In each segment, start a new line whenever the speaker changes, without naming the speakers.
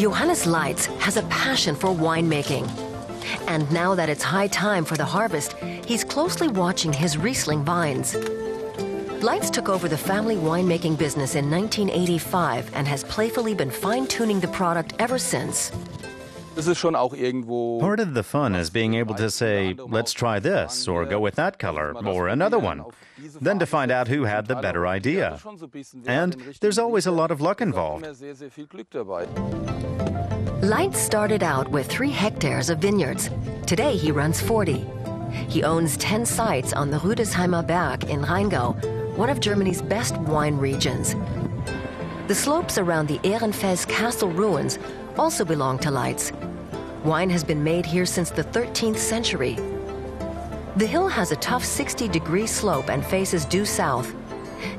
Johannes Leitz has a passion for winemaking. And now that it's high time for the harvest, he's closely watching his Riesling vines. Leitz took over the family winemaking business in 1985 and has playfully been fine-tuning the product ever since.
Part of the fun is being able to say, let's try this, or go with that color, or another one. Then to find out who had the better idea. And there's always a lot of luck involved.
Leitz started out with 3 hectares of vineyards. Today he runs 40. He owns 10 sites on the Rüdesheimer Berg in Rheingau, one of Germany's best wine regions. The slopes around the Ehrenfels Castle ruins also belong to Leitz. Wine has been made here since the 13th century. The hill has a tough 60-degree slope and faces due south.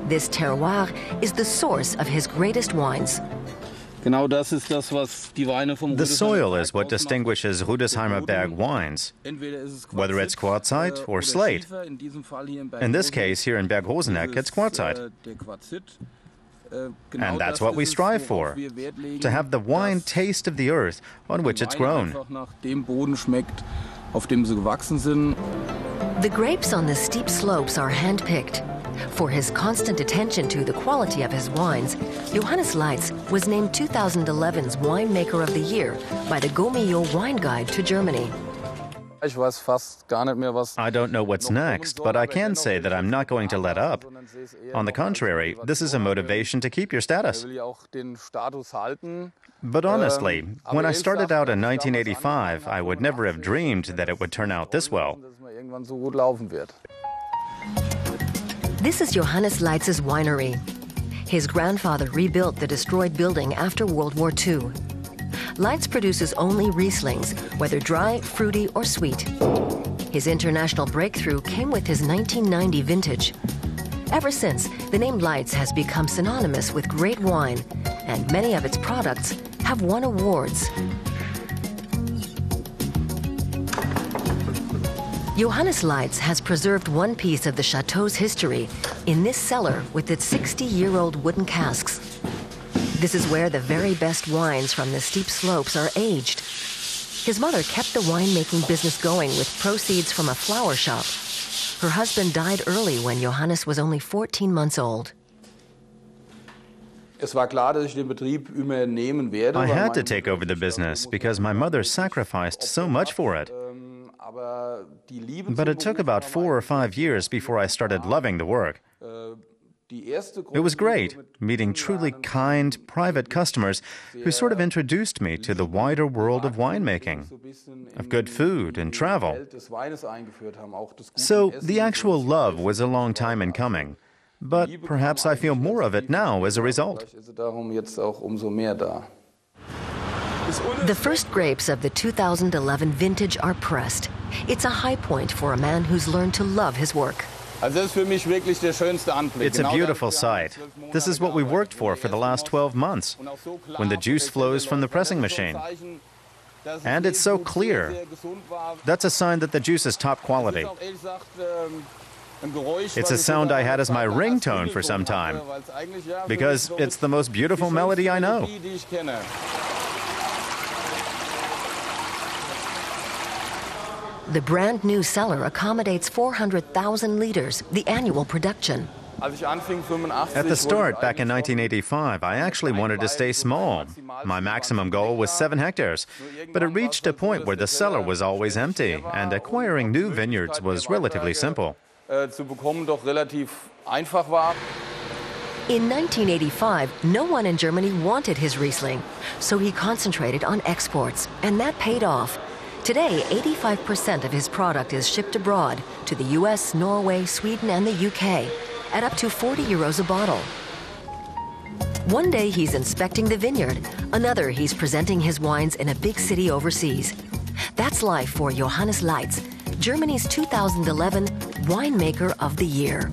This terroir is the source of his greatest wines.
The soil is what distinguishes Rüdesheimer Berg wines, whether it's quartzite or slate. In this case, here in Berghoseneck, it's quartzite. And that's what we strive for, to have the wine taste of the earth on which it's grown.
The grapes on the steep slopes are hand-picked. For his constant attention to the quality of his wines, Johannes Leitz was named 2011's Winemaker of the Year by the Gault-Millau Wine Guide to Germany.
I don't know what's next, but I can say that I'm not going to let up. On the contrary, this is a motivation to keep your status. But honestly, when I started out in 1985, I would never have dreamed that it would turn out this well.
This is Johannes Leitz's winery. His grandfather rebuilt the destroyed building after World War II. Leitz produces only Rieslings, whether dry, fruity, or sweet. His international breakthrough came with his 1990 vintage. Ever since, the name Leitz has become synonymous with great wine, and many of its products have won awards. Johannes Leitz has preserved one piece of the chateau's history in this cellar with its 60-year-old wooden casks. This is where the very best wines from the steep slopes are aged. His mother kept the winemaking business going with proceeds from a flower shop. Her husband died early when Johannes was only 14 months old.
I had to take over the business because my mother sacrificed so much for it. But it took about 4 or 5 years before I started loving the work. It was great, meeting truly kind, private customers who sort of introduced me to the wider world of winemaking, of good food and travel. So the actual love was a long time in coming, but perhaps I feel more of it now as a result.
The first grapes of the 2011 vintage are pressed. It's a high point for a man who's learned to love his work.
It's a beautiful sight. This is what we worked for the last 12 months, when the juice flows from the pressing machine. And it's so clear. That's a sign that the juice is top quality. It's a sound I had as my ringtone for some time, because it's the most beautiful melody I know.
The brand new cellar accommodates 400,000 liters, the annual production.
At the start, back in 1985, I actually wanted to stay small. My maximum goal was 7 hectares, but it reached a point where the cellar was always empty, and acquiring new vineyards was relatively simple.
In 1985, no one in Germany wanted his Riesling, so he concentrated on exports, and that paid off. Today, 85% of his product is shipped abroad to the US, Norway, Sweden, and the UK at up to 40 euros a bottle. One day he's inspecting the vineyard, another he's presenting his wines in a big city overseas. That's life for Johannes Leitz, Germany's 2011 Winemaker of the Year.